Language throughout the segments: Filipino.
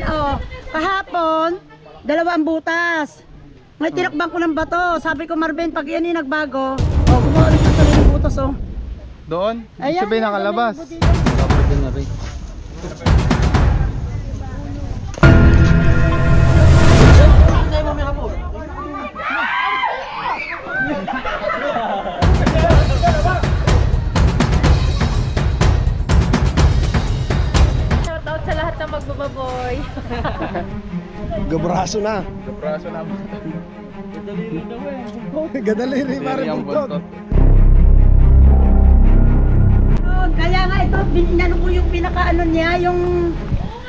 Ayan oh, kahapon, 2 butas. May tinakbang ko ng bato. Sabi ko, Marvin, pag yan yung nagbago, gumawa ulit ng sarili ng butas oh. Doon? Ayan, Sabay nakalabas. Pwede na rin. Shoutout sa lahat ng magbababoy. Gabraso na. Gabraso na. Gadaliri pare buntot. Kaya nga ito, inano ko yung pinakaano niya, yung...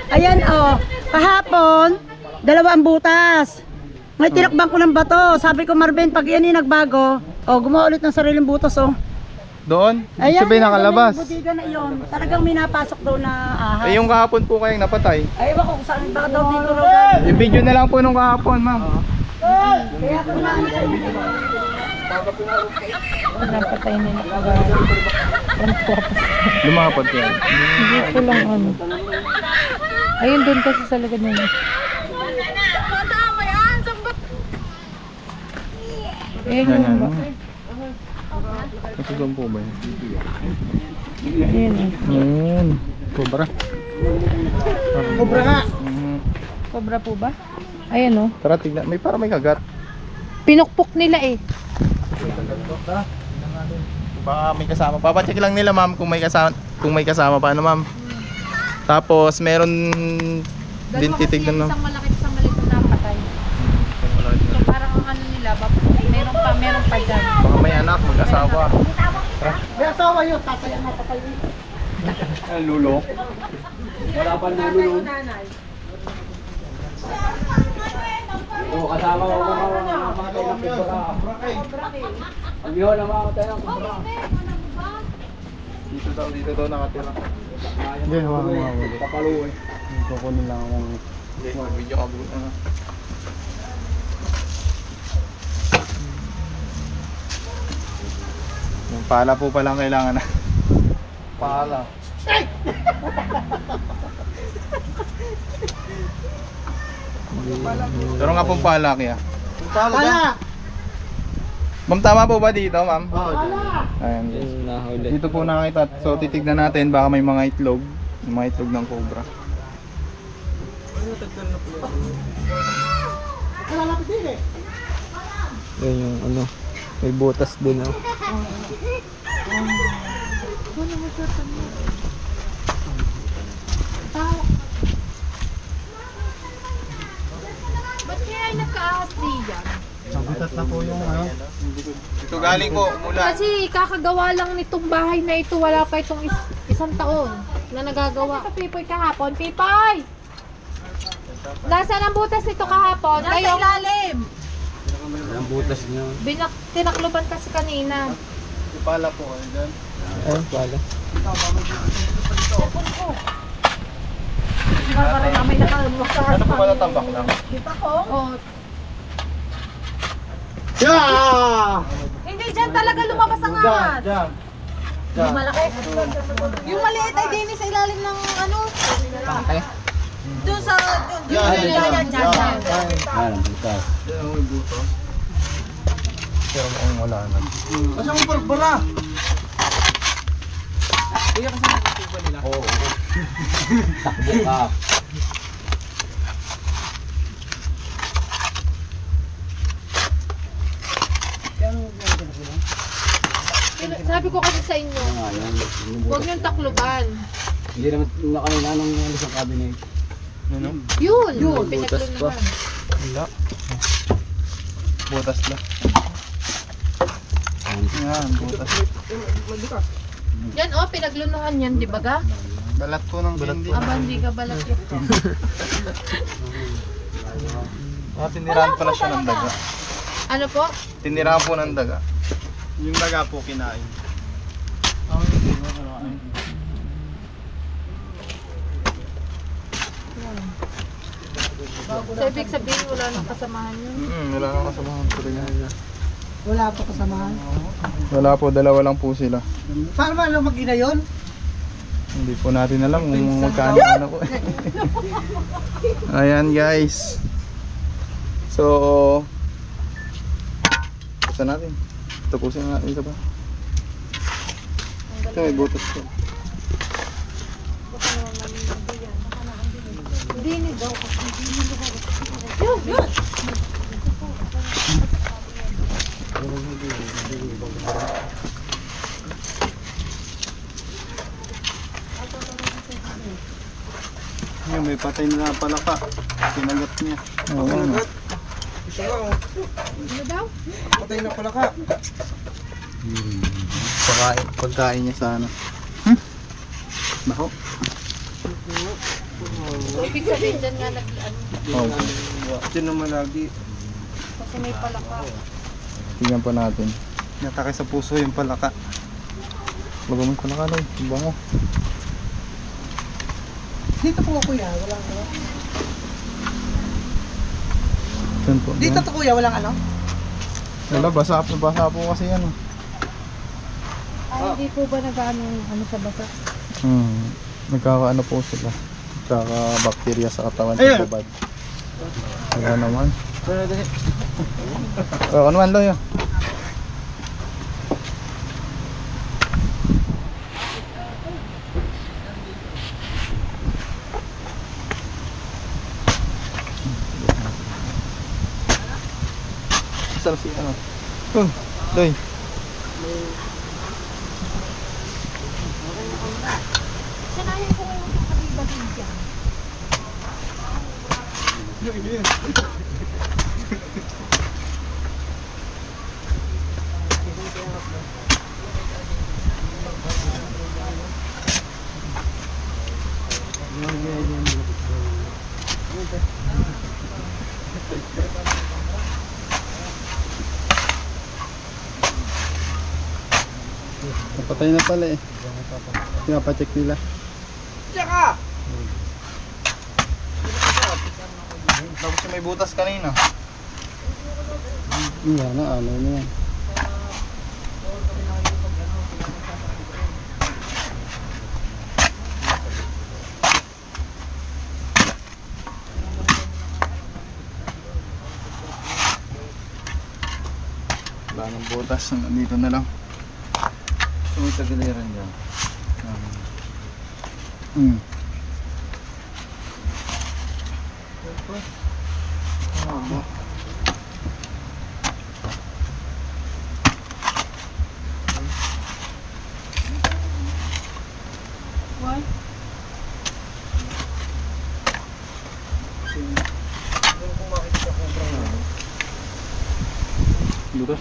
Ayan oh, kahapon, 2 butas. May tinakbang ko ng bato. Sabi ko, Marvin, pag yan yung nagbago, gumawa ulit ng sariling butas oh. Doon? Ayan, Sabay nakalabas. yung budiga na yun. Talagang may napasok daw na ahas. Eh yung kahapon po kayong napatay. Ay, ewan ko kung saan ba daw dito raw. Yung video na lang po nung kahapon, ma'am. Kaya ko na Napatay nila. Lumapad yan. Hindi ko lang ano. Ayun doon kasi sa lagad nila. Yan yan. Ito doon po ba yun? Ayun eh. Yan. Cobra. Cobra nga. Cobra po ba? Ayan oh. Tara tignan. May para may kagat. Pinukpok nila eh. Baka may kasama. Papacheck lang nila ma'am kung may kasama. Kung may kasama pa ano ma'am. Tapos meron din titignan no. Isang malaki isang maliit na napatay. So parang ang ano nila, meron pa dyan. Baka may anak, mag-asawa. May asawa yun, tatay ang napatay. Lulo. Wala pa lululo. Kasama ko mamatay ng kubra. Ang yun na mamatay ng kubra. Dito daw nakatira. Hindi, hawakan mo. Papalo eh. Ito ko nila akong video ka buta na. Yung pala po palang kailangan na. Pala. Pero nga pong pala kaya. Pala! Ma'am, tama po ba dito, ma'am? Pala! Ayan. Dito po nakita. So titignan natin baka may mga itlog. Yung mga itlog ng cobra. Yan yung ano. May butas din oh. Ba't kaya ay nagka-ahas diyan? Sabutat na po yung ano. Ito galing po mula. Kasi kakagawa lang nitong bahay na ito, wala pa itong isang taon na nagagawa. Pipoy kahapon, Pipoy! Nasaan ang butas nito kahapon? Nasa ilalim! Ang butas niya. Tinakluban kasi kanina. Yung pala po kayo dyan. Ayun pala. Ano po ba natambak lang? Oh, Yeah! Hindi dyan talaga lumabas ang ahas. Diyan. Yung malaki. Yung maliit ay din sa ilalim ng ano. Doon sa... Doon. Dyan. Ang butas. Diyan ang buto. Pero mukhang wala na. Kasi ang barbara. Oo. Takbo ka. sabi ko kasi sa inyo, huwag niyong takluban. Hindi naman na kanina nung alis ang cabinet. Ano? Yun, butas pa. pinaglunuhan. Wala. Butas lang. Yan, butas. Yan oh, pinaglunuhan yan, di ba ga? Balat po ng hindi. Aba, hindi ka balat ito. Tinirahan pala siya ng daga. Ano po? Tinirahan po ng daga. Yung daga po kinain. So, ibig sabihin, wala nang kasamahan yun. Wala nang kasamahan po rin. Wala pa kasamahan. Wala po, dalawa lang po sila. Paano ba lang mag-ina yun? Hindi po natin alam kung magkano ano po. Ayan guys. So tapusin natin. Tapusin natin isa pa. Ito may butas ko. Hindi daw. Yung may patay na palaka. Kinagat niya. Oo. Kinagat? Isa nga oh. Ano daw? Patay na palaka. Pagkain niya sana. Nako. Ibig sabihin dyan nga nag-ano. Oh. Diyan naman lagi. Kasi may palaka. Tingnan pa natin. Natake sa puso yung palaka. Magamit ko na ka lang. Bango. Dito po kuya, walang ano. Saan po? Dito to kuya, walang ano. Wala, basa po kasi yan. Ay, hindi po ba nag-ano ano sa basa? Nagkakaano po sila. Nagkaka-bacteria sa katawan Ayun. sa bubad. Wala naman. Ano naman daw yun? Saan si ano? Doy. Sanayin ko ngayon sa kabiba din dyan. Napatay na pala eh. Pinapacheck nila. Tapos may butas kanina. Yan na, ano na yan. Wala nang butas. Dito na lang. May tagiliran dyan. Why? Butas.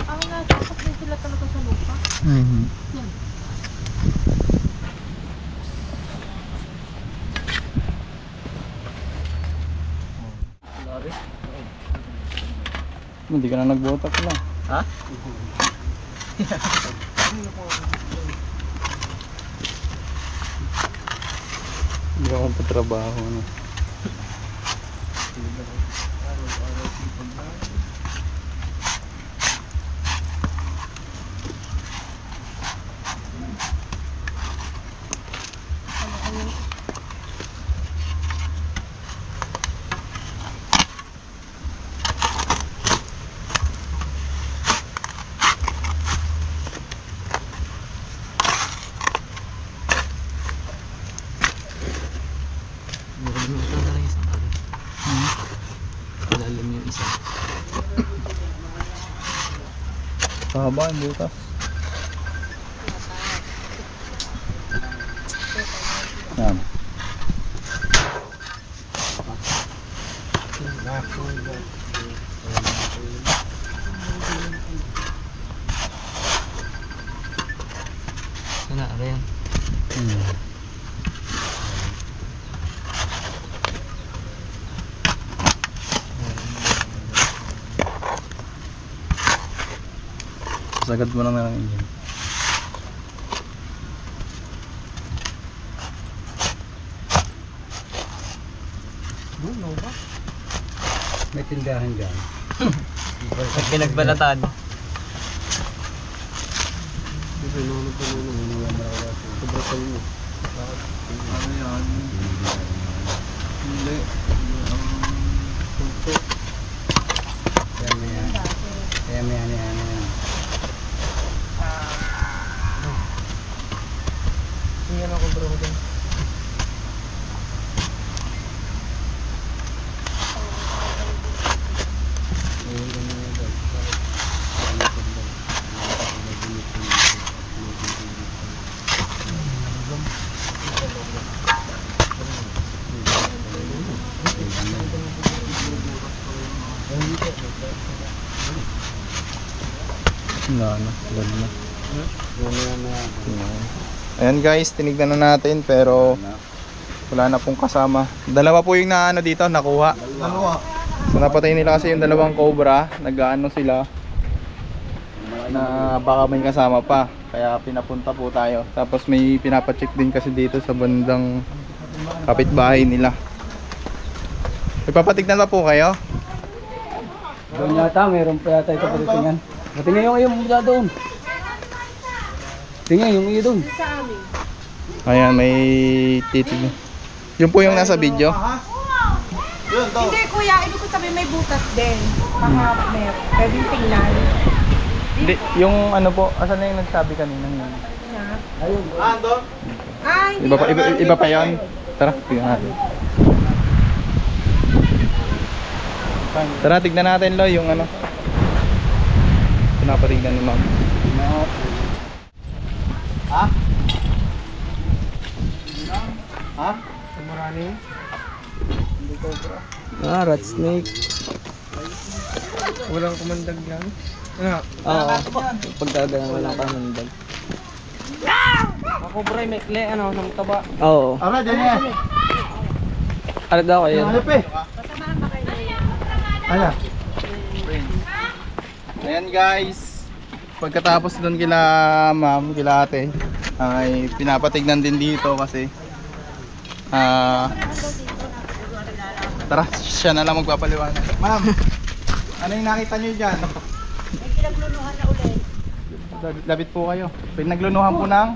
Ang nasasap din sila talaga sa lupa. Hindi ka na nagbotak na. Ha? Hindi ako magpatrabaho na. Pahaba yung butas. Yan. Sana, ano yan? Sagad mo lang na lang engine. May tindahan dyan. Pag pinagbalatan. Sobrang yan. Hindi. Punso. Yan. Tingnan ako bro dyan. Ayan guys, tinignan na natin pero wala na pong kasama. Dalawa po yung naano dito, nakuha. So napatay nila kasi yung dalawang cobra, nag-aano sila na baka may kasama pa. Kaya pinapunta po tayo. Tapos may pinapacheck din kasi dito sa bandang kapitbahay nila. Ipapatignan pa po kayo? Doon yata, meron pa yata ito palitingan. Patingin yung iyo muna doon. Tingin yung iyo doon. Ayan, may titig. Yun po yung nasa video. Hindi kuya, ibig ko sabihin may butas din. Baka meron. Pwedeng tingnan. Hindi, yung ano po, asan na yung nagsabi kanina yun? Ayun. Ah, hindi. Iba pa yun? Tara, tignan natin. Tara, tignan natin lo yung ano. Pinapatignan ni ma'am. Ha? Ha? Marani? Hindi ko bro. Rat snake. Walang kumandag yan. Ano? Oo. Pagdagangan walang kamandag. Ako bro, may kle, ano, nang taba. Oo. Ara, dyan yan. Alag daw kayo. Hanap eh. Ano? Ayan guys. Pagkatapos doon kila ma'am, kila ate, ay pinapatignan din dito kasi tara, siya na lang magpapaliwanag. Ma'am, ano yung nakita nyo dyan? May pinaglunuhan na ulit. Labit po kayo. Pinaglunuhan po ng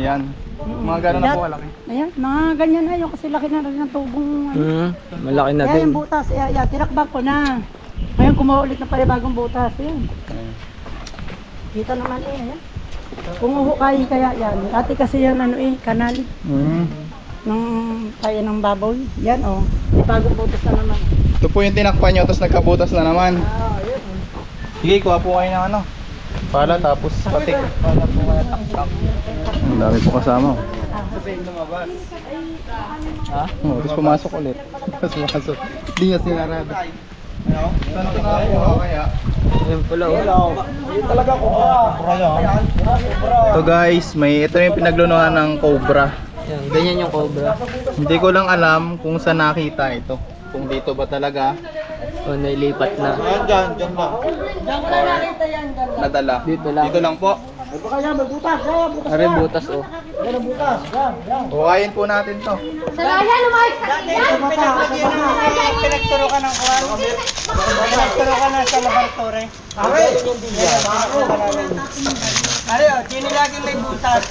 ayan. Mga gano'n na po kalaki. Ayan, mga ganyan na yun kasi laki na rin ng tubong. Malaki na Ayan din. yung butas, ayan, tinakbang ko na. Ngayon kumuha ulit ng panibagong butas. Ayan. Kita naman eh, ayan. Kung uhukayin kaya yan. Dati kasi yan ano eh, kanal. Ng kaya ng baboy. Yan oh. May bagong butas na naman. Ito po yung tinakpan nyo, tapos nagkabutas na naman. Yun. Sige, kuha po kayo ng ano. Pala, tapos patik. Pala po kayo taktak. Ang dami po kasama. Ha? Oo, tapos pumasok ulit. Tapos pumasok. Hindi nga sinarado. Ano? Saan ito nakakuha kaya? Ayun pala. Ayun talaga ko. Ito guys, ito yung pinaglunuhan ng cobra. Yan, ganyan yung cobra. Hindi ko lang alam kung saan nakita ito. Kung dito ba talaga O nailipat na. Diyan lang. Diyan ko na nakita yan. Nadala. Dito lang. Dito lang po. Kaya may butas. Kaya butas. Are butas oh. Yan ang butas. Yan. Hukayin po natin to. Salaya, lumayas ka niya! Pinagturo ka ng kuwan. Pinagturo ka na sa laboratory. Ano yun? Dito lagi may butas.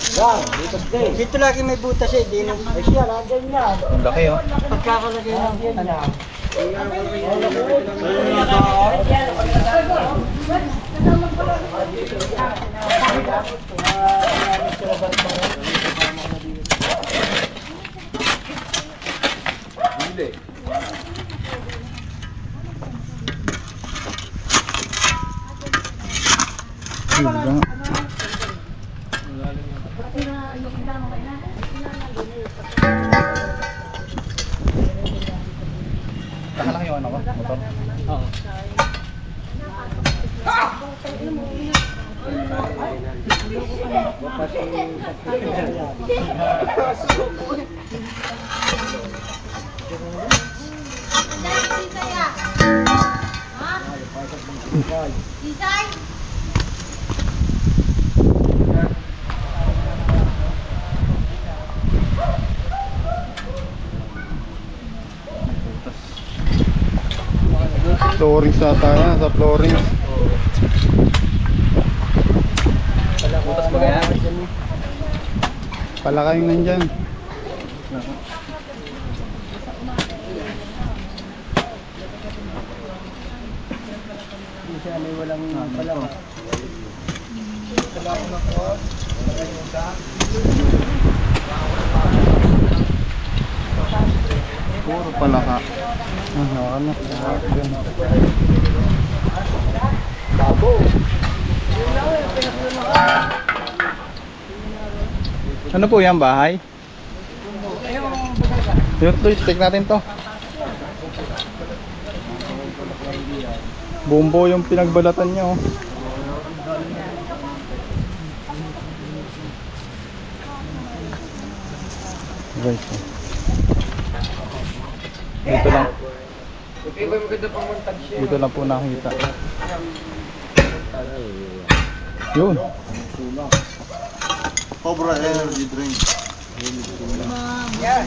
Dito lagi may butas eh. Dito. Ay siya, lagyan niya. Ang laki oh. Pagkakalagay ng ano. Nakalaki yung ano ko? Motor? Oo. Flooring sa tayo, sa flooring. Butas ba kaya? Palakay nandyan. Puro palaka. Ano po yan, bahay? Yung to, stick natin to. Bumbo yung pinagbalatan niya, oh. Right. Dito lang. Dito lang po nakita. Yun. Cobra energy drink. Nga.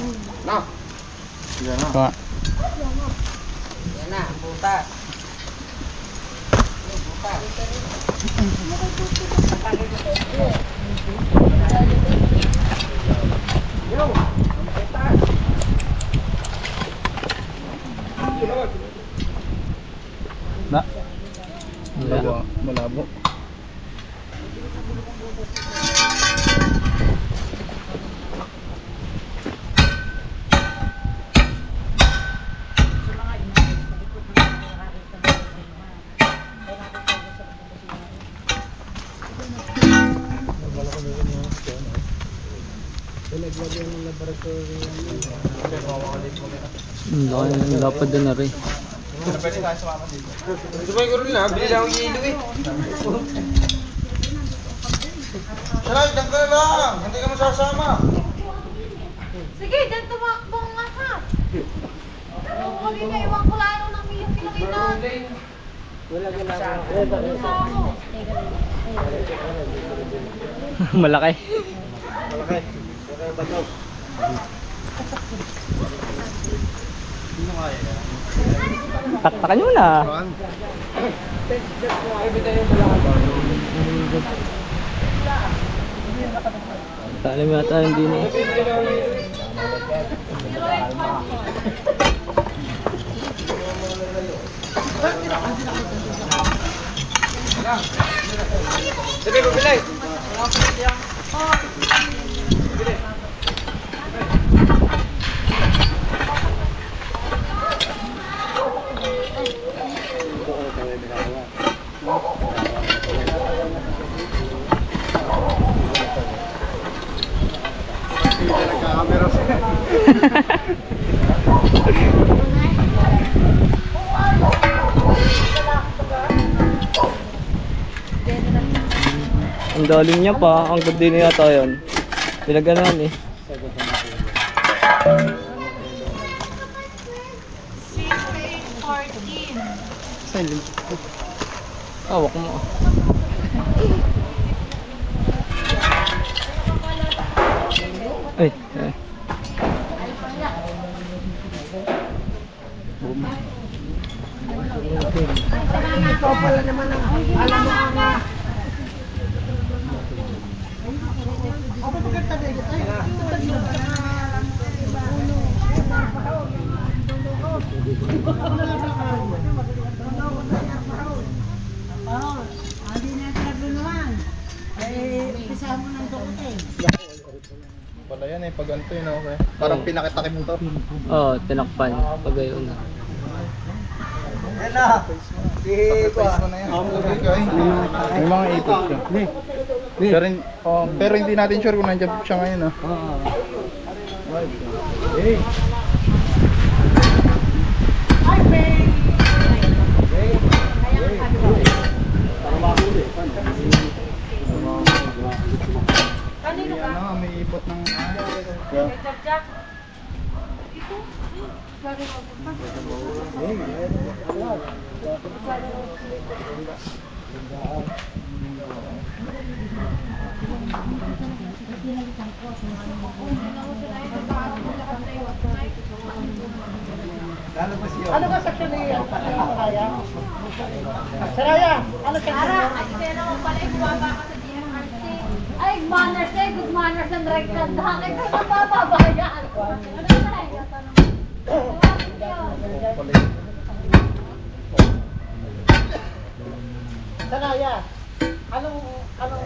Na. Malabo. Dapat din na rin. Pwede tayo sumama dito. Sabay ko rin na, bili lang ang yelo eh. Saray, dyan ka na lang. Hindi ka masasama. Sige, dyan tumakbong ahas. Huli na, iwan ko lalo ng iyong pinakinan. Malaki. Taktakan nyo na. Talim yata hindi na. Sabi ko, bilay. Ang dalim niya pa, ang ganda na yata yun. Pinaganoan eh. Silent. Hawak mo. Ay, ay. Pala yan eh, pag ganito yun, okay. Parang pinakitakip mo to. Oo, tinakpan. Pag gayon na. Yan na. Sacrifice mo na yan. May mga ipot siya. Pero hindi natin sure kung nandiyan siya ngayon, ah. Hey. Kanino ka? Ano, may ipot ng Jack. Ito? Lagi mo pa. Ano ba sa kanya? Saraya? Saraya? Ano sa Ara, ay kaya naman pala ibababa ka sa GMRC. Ay, manners eh, good manners and right ganda. Ay, kaya nabababayaan. Sanaya, anong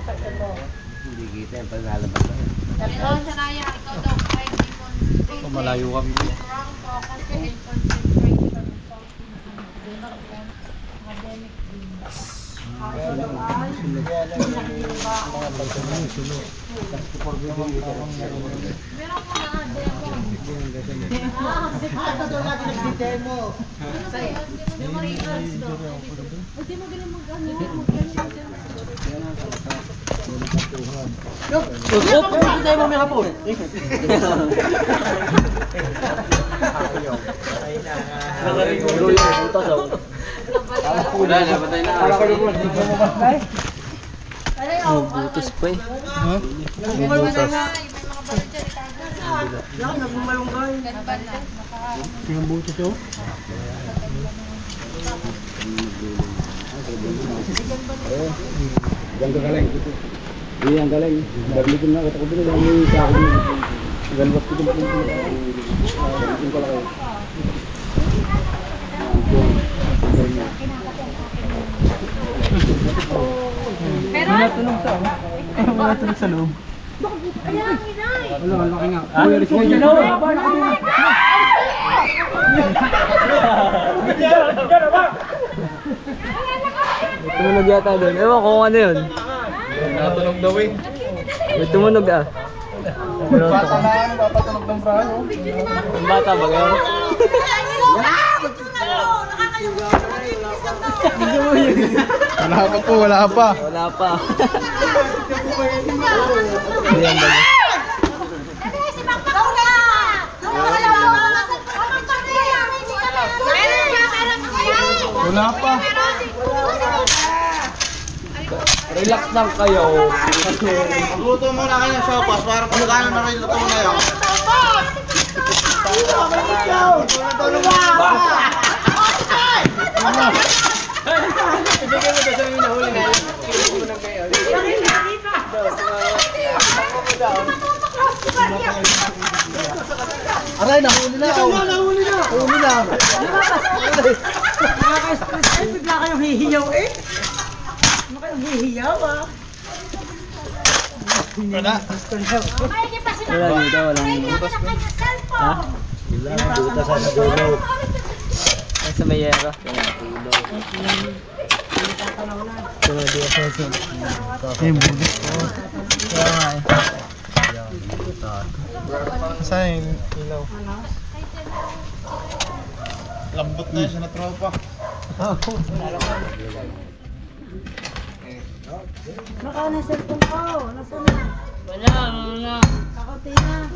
section mo? Hindi kita yung paglalabas ko. Ikaw, Sanaya, ikaw daw, 5 demons. Malayo kami. Strong focus and concentration. Wala na, patay na. Butos pa eh. May mga balon dyan, Iya, ang galing. Galing ko na, kata ko din yung sa akin. Galwat ko din po. Galing ko lang. Pero, Tunog sa loob. Wala, ang laki nga. Uy, alis mo dyan. Tumunog yata doon. Ewan ko kung ano yun. Natunog daw eh. May tumunog ah. Bata na ano, papatunog ng braso. Ang bata ba gano'n? Wala pa po, wala pa. Wala pa. Ayan ba yun? Wala pa. Relax lang kayo. Magluto muna kayo ng sopas para kung gano'n na rin luto na yun. Aray, nahuli na. Nahuli na. Nahuli na. Ay, bigla kayong hihiyaw eh. Ano kayong hihiyaw ah? Wala. Wala dito, walang butas. Ha? Ay, sa mayero. Yung bugis ko. Kaya nga eh. Saan yung ilaw? Lambot na siya na tropa. Naka na yung cellphone ko. Nasaan na? Wala. Kakunti na.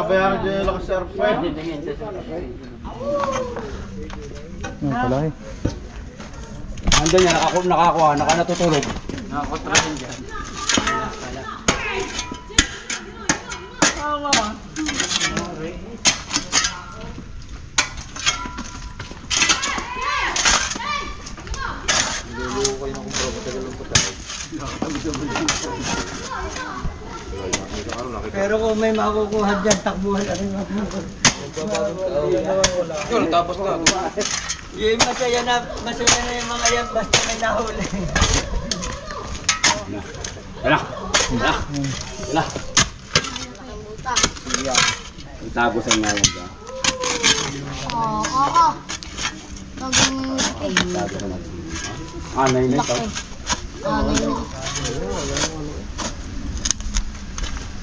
Bayaran dyan yung lakas surf eh. Yung pala eh. Andun yan, nakakuha, nakanatutulog. Nakakotrahin dyan. Pero kung may makukuha dyan, takbuhan na rin ako. Tapos na. Yung masaya na yung mga yan, basta may nahuli. Wala. Itago sa nga yan dyan. oo. Itago sa natin. Anay na ito.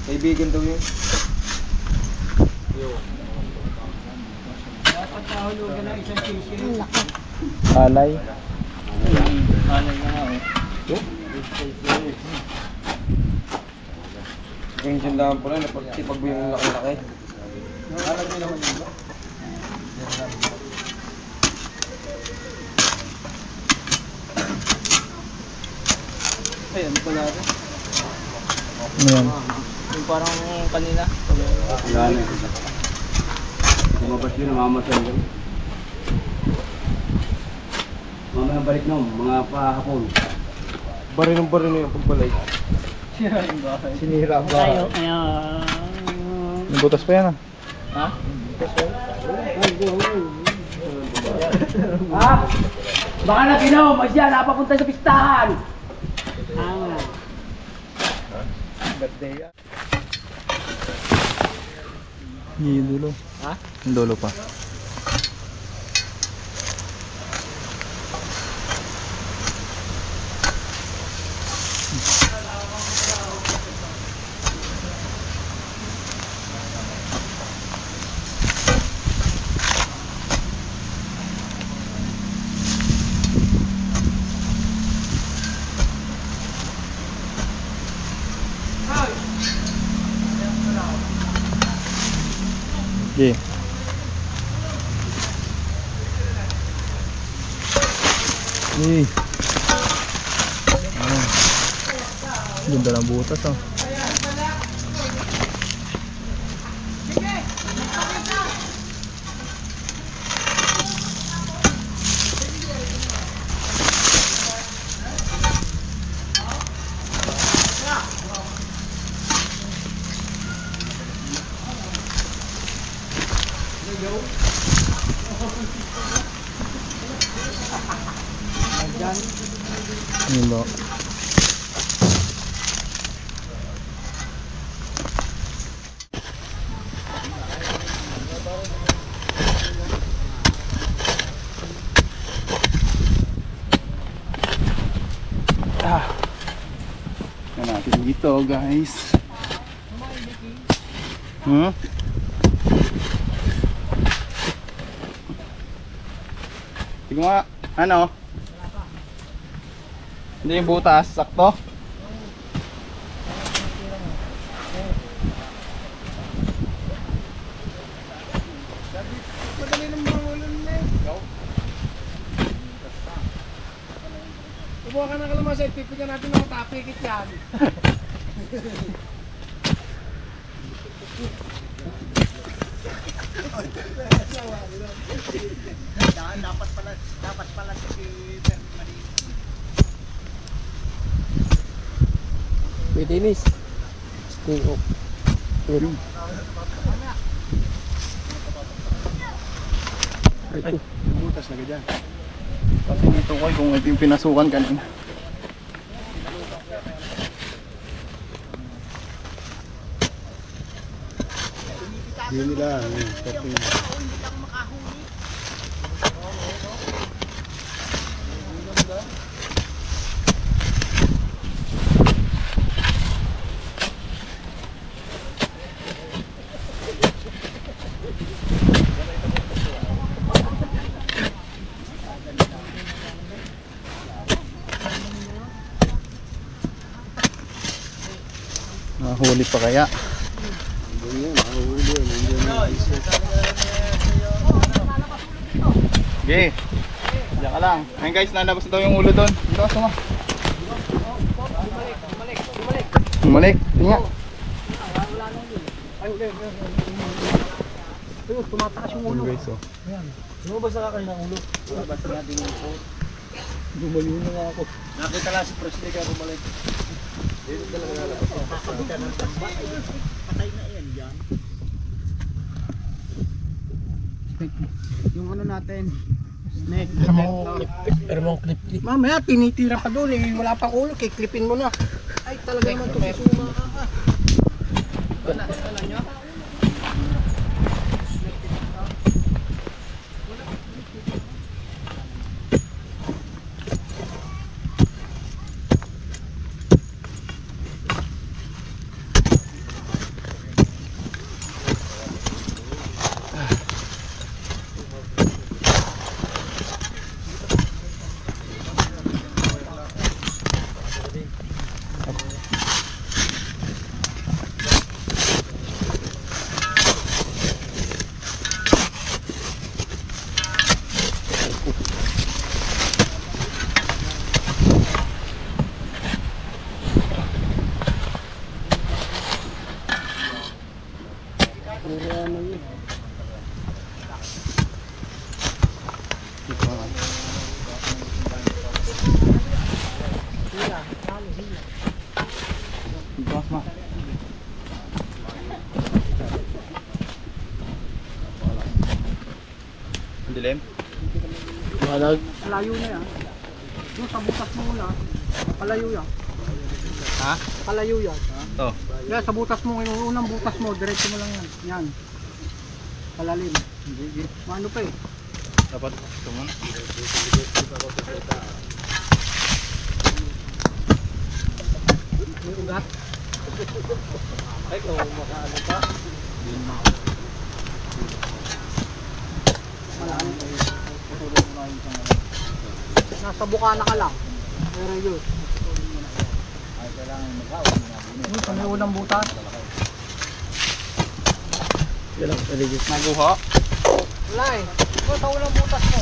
Kaibigan daw yun. Alay. Alay na nga oh. Yung dyan lang po na, napagtipag mo yung laki-laki. Ay, ano pala ito? Ayan. Yung parang kanina. Wala na yun. Lumabas yun, namamasal yun. Mamaya balik na, mga pahapon. Baril na yung pagbalik. Sinira ba? Yung butas pa yan ah. Ha? Ah! Baka na pinom, masya, napapunta sa pistahan! Yung dulo. Ha? Yung dulo pa. Okay. Ganda ng butas oh. Yun ba? Yan natin dito guys. Tingnan nga, ano? Hindi yung butas, sakto. Kubuha ka ng kalamansi, pipigyan natin ng tapikit yan. Dapat pala si Permanent. Pwede nis. Stay up. Ay, butas na ganyan. Kasi dito ko kung ito yung pinasukan kanina. Hindi nila, kasi... Nahuli pa kaya? Okay. Diyan ka lang. Ayun guys, nalabas na daw yung ulo doon. Dito ka, suma. Bumalik. Tingnan. Tumatakas yung ulo. Guys, oh. Lumabas na kayo ng ulo. Lumabas na natin yung ulo. Gumayo na nga ako. Nakita lang si Presley kaya bumalik. Dito talaga lalabas yan. Kakabitan ng tamba. Patay na yan dyan. Yung ano natin. Snake. Ermong clip. Mamaya tinitira pa doon eh. Wala pang ulo, kiklipin mo na. Ay talaga naman ito si Suma. Wala nyo? Dilim? Palayo na yan. Doon sa butas mo muna. Palayo yan. Ha? Palayo yan. Oh. Yan, sa butas mo, yung unang butas mo, diretso mo lang yan. Yan. Palalim. Ano pa eh? Dapat ito muna. May ugat. Ay, kung makaano ka. Nasa bukana ka lang. Very good. Sa may unang butas. Naguha. Wala eh. Ito sa unang butas mo.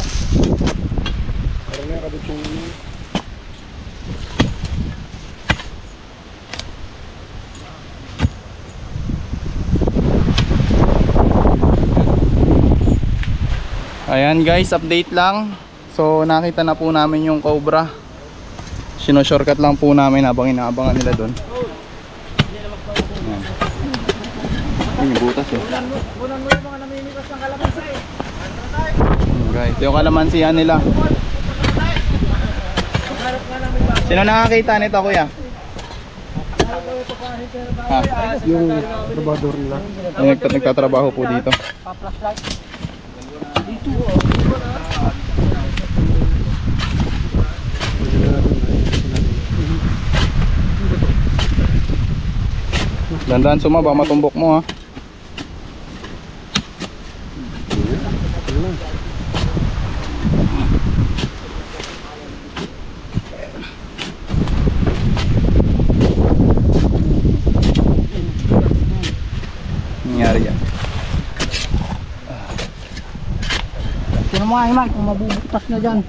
Ayan guys, update lang. So nakita na po namin yung cobra. Sino-shortcut lang po namin habang inaabangan nila doon. Ayan yung butas eh. Bunan mo yung mga namimikas ng kalamansi eh. Guys, yung kalamansihan nila. Sino nakakita nito kuya? Ha? Yung trabador nila. Yung nagtatrabaho po dito. Pa-flashlight. Dandan sumaba, matumbok mo ha. Nangyari yan. Sino mga iman kung mabubuktas na dyan.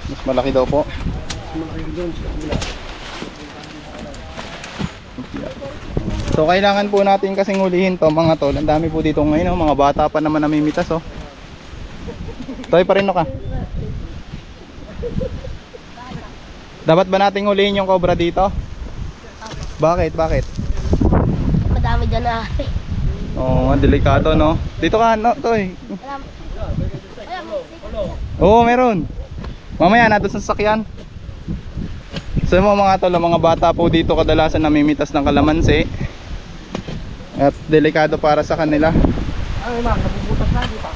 Mas malaki daw po. So kailangan po natin kasing hulihin to mga tol. Ang dami po dito ngayon, oh. Mga bata pa naman namimitas oh. Toy pa rin no ka. Dapat ba nating hulihin yung cobra dito? Bakit? Bakit? Madami dyan na. Oo, delikado no. Dito ka no, Toy. Oo, meron. Mamaya na doon sa sasakyan. So mga tol, mga bata po dito kadalasan namimitas ng kalamansi. At delikado para sa kanila. Ay man, nabubutas na dito.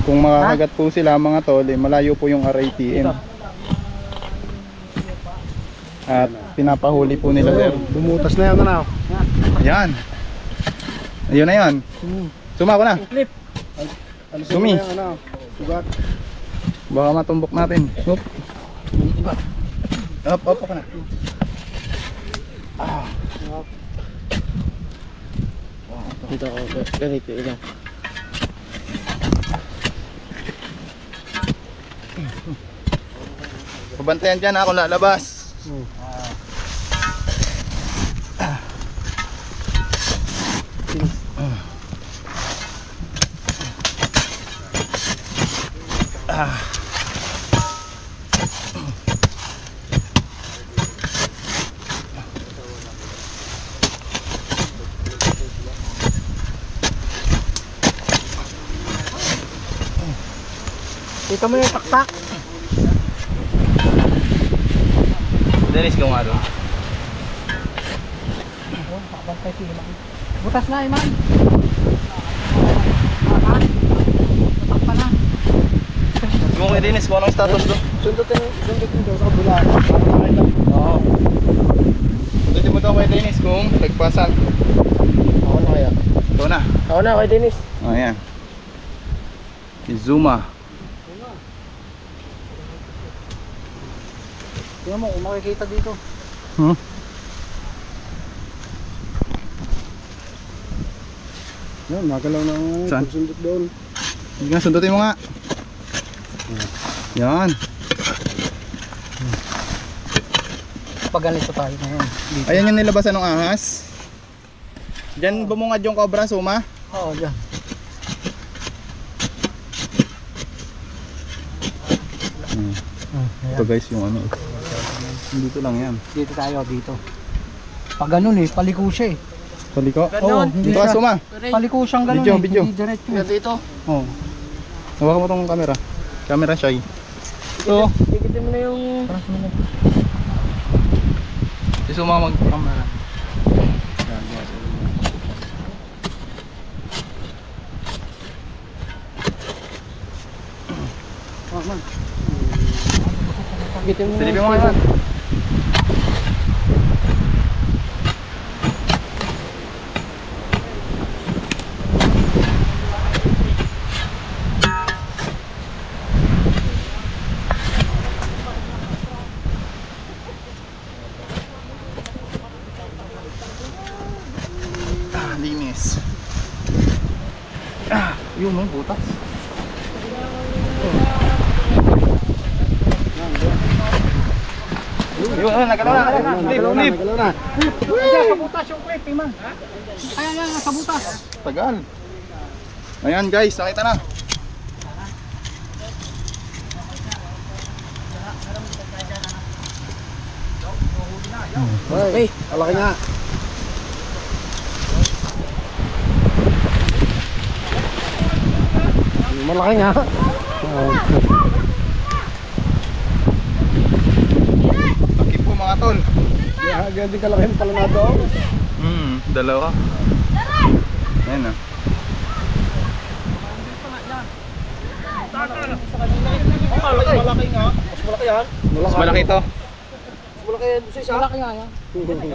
Kung makakagat po sila mga tol, malayo po yung RATM. At pinapahuli po nila sir. Bumutas na yan na. Ayan. Ayun na yan. Sumako na. Clip. Sumi. Sugat. Baka matumbok natin. Up. Up ka na. Ah. Dito ako, ganito lang. Pabantayan dyan ako lalabas. Kita mo yung taktak. Dennis, gawa nga doon. Pakabantay sila. Butas na iman. Tatak pa na. Gawa kay Dennis, kung anong status doon? Sundutin daw sa kabila. Oo. Dito mo daw kay Dennis kung nagpasan. Ako na kaya. Ito na. Ako na kay Dennis. O yan. Izuma. Tingnan mo kung makikita dito. Yan, magalaw na Saan? sundot doon. Sige nga, sundutin mo nga. Yan. Pag ganito tayo ngayon. Ayan yung nilabasan ng ahas. Diyan bumungad yung cobra, Suma. Oo, dyan. Ito guys yung ano. Dito lang yan. Dito tayo, dito. Pag ganun paliko siya Paliko? Oo, hindi Dito ka, siya. Suma. Paliko siyang ganun Video, video. Hindi diretso. Dito. Oo. Hawakan mo tong camera. Camera shy. Ito. Tikitin mo na yung... Si Suma mag-camera. Tikitin mo Silipin mo nga yan. Linis. Yun no, butas. Yun, nagalaw na. Flip. Diyan, sa butas yung clip, man. Ayan, yan, sa butas. Tagal. Ayan guys, nakita na. Hey, malaki nga. Malaki nga. Laki po mga tol. Gandi kalaki yung pala na doon. Dalawa. Ayan na. Malaki nga. Mas malaki yan. Mas malaki ito. Mas malaki yan. Malaki nga yan.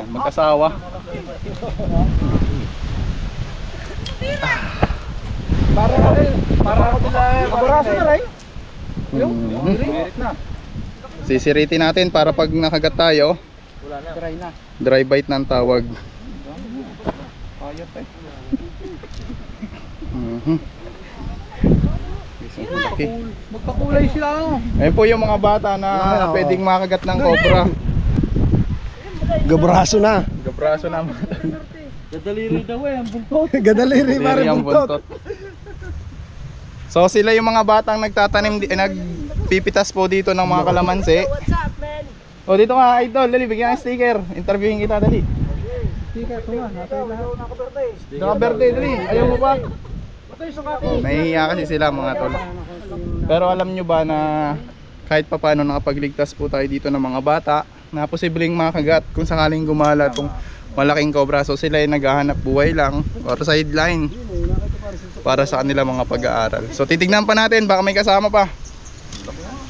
Magkasawa. Para ako nila. Kabaraso na rin. Merit na. Sisiritin natin para pag nakagat tayo, Wala na. Try na. dry bite na ang tawag. Ayot eh. Laki. Magpakulay sila ano. Ayun po yung mga bata na pwedeng makagat ng cobra. Gabraso na. Gabraso na mga tol. Dadaliri daw ang buntot. Gadaliri Diri ang buntot. So sila yung mga batang nagtatanim, nagpipitas po dito ng mga kalamansi. What's up, man? O dito ka idol, dali bigyan ng sticker. Interviewin kita dali. Sticker ko nga. Natay lahat. Nakaberde dali, ayaw mo ba? Nahihiya kasi sila mga tol. Pero alam nyo ba na kahit papaano nakapagligtas po tayo dito ng mga bata na posibleng makagat kung sakaling gumala tong malaking cobra. So sila ay naghahanap buhay lang or sideline para sa kanila mga pag-aaral. So titignan pa natin, baka may kasama pa.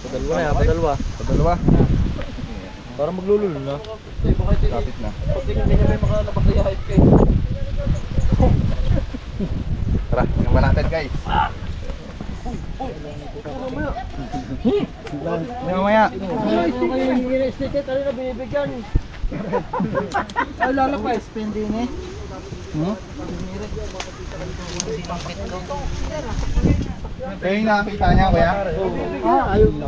Padalwa na, padalwa. Padalwa. Para maglululo na. Kapit na. Pati kung hindi niya may makalabas na yahit kayo. Tara, tingnan pa natin guys. Mamaya. Sticker tayo na binibigyan. Ay lala pa, spend din eh. Kaya yung nakakita niya kuya?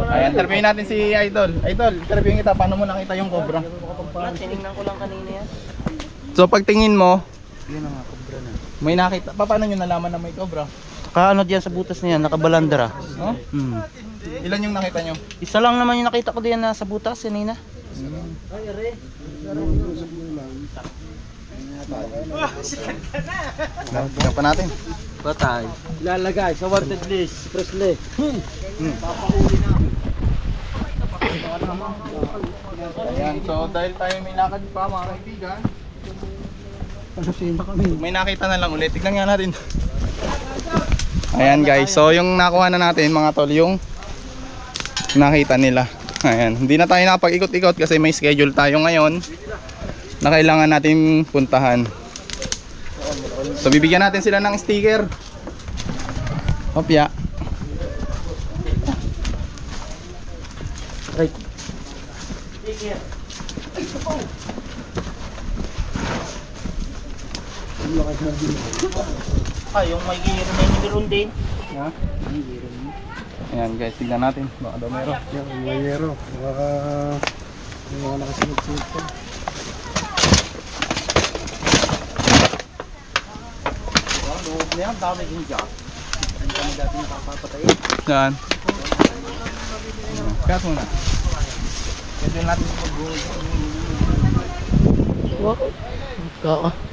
Ay, interviewin natin si Idol. Idol, interviewin kita, paano mo nakita yung cobra? Tinignan ko lang kanina yan. So pagtingin mo, may nakita, paano nyo nalaman na may cobra? Kaano diyan sa butas niya, nakabalandra. No? Ilan yung nakita nyo? Isa lang naman yung nakita ko diyan na sa butas, kanina. Tingnan pa natin. Batay. Lalagay sa wanted list. Presley. Ayan, so dahil tayo may lakad pa mga kaibigan, Pasusina kami. may nakita na lang ulit. Tignan nga natin. Ayan guys, so yung nakuha na natin mga tol, yung nakita nila. Ayan, hindi na tayo nakapag-ikot-ikot kasi may schedule tayo ngayon na kailangan natin puntahan. So bibigyan natin sila ng sticker. Hopya. Right. Yung may giro na yung meron din. Ha? Ayan guys, tignan natin. Baka daw meron. Yung mayero. Baka yung mga nakasunod-sunod pa. Loob na yan, dami yung jack. Ang dami dati nakapapatayin. Saan? Cut muna. Pwede natin mag-go. Wow.